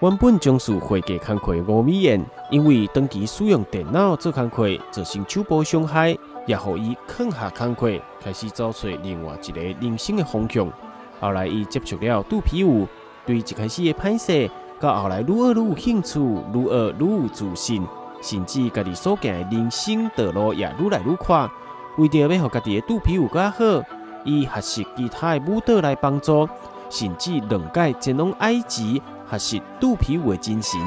原本从事会计工课吴美燕，因为长期使用电脑做工课，造成手部伤害，也予伊放下工课，开始找找另外一个人生的方向。后来，伊接触了肚皮舞，对一开始的歹势，到后来愈学愈有兴趣，愈学愈有自信，甚至家己所行的人生道路也愈来愈宽。为着要让家己的肚皮舞更好，伊学习其他的舞蹈来帮助，甚至2届前往埃及学习肚皮舞的精神。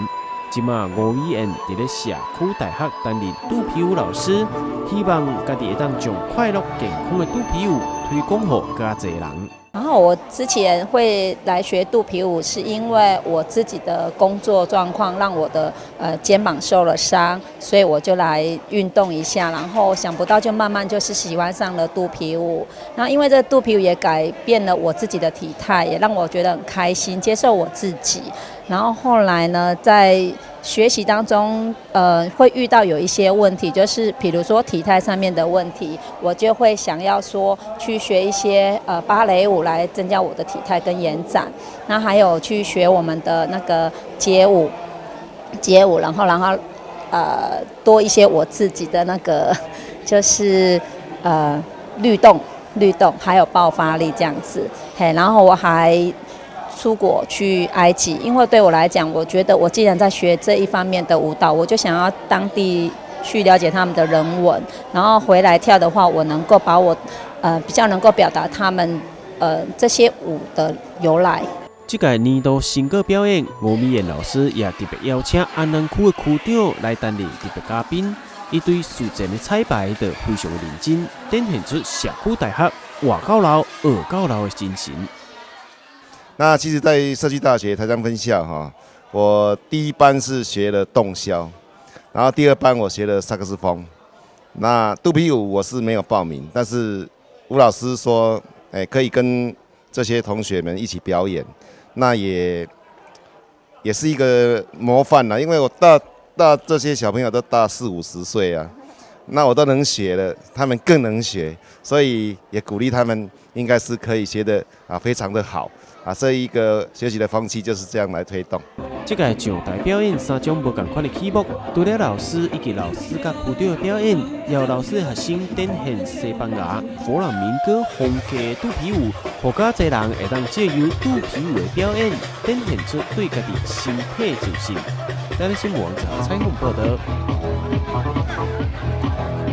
即马吴美燕伫咧社区大学担任肚皮舞老师，希望家己会当将快乐健康的肚皮舞推广给更侪人。然后我之前会来学肚皮舞，是因为我自己的工作状况让我的肩膀受了伤，所以我就来运动一下，然后想不到就慢慢就是喜欢上了肚皮舞。然后因为这个肚皮舞也改变了我自己的体态，也让我觉得很开心，接受我自己。然后后来呢，在学习当中，会遇到有一些问题，就是比如说体态上面的问题，我就会想要说去学一些芭蕾舞来增加我的体态跟延展，那还有去学我们的那个街舞，然后多一些我自己的那个就是律动，还有爆发力这样子，嘿，然后我还出国去埃及，因为对我来讲，我觉得我既然在学这一方面的舞蹈，我就想要当地去了解他们的人文，然后回来跳的话，我能够把我比较能够表达他们这些舞的由来。这届年度新歌表演，吴美燕老师也特别邀请安南区的区长来担任特别嘉宾。伊对事前的彩排就非常认真，展现出社区大学活到老、学到老的精神。那其实，在社区大学台江分校我第一班是学了洞箫，然后第2班我学了萨克斯风。那肚皮舞我是没有报名，但是吴老师说，可以跟这些同学们一起表演，那也是一个模范啦，因为我大这些小朋友都大40-50岁啊，那我都能学了，他们更能学，所以也鼓励他们，应该是可以学得非常的好。这一个学习的风气就是这样来推动。这届上台表演3种不同款的曲目，除了老师以及老师甲区长的表演，也有老师的学生展现西班牙、佛朗明哥风格的肚皮舞，让更多人会当借由肚皮舞的表演，展现出对家己身体的自信。台湾新闻网采访报道。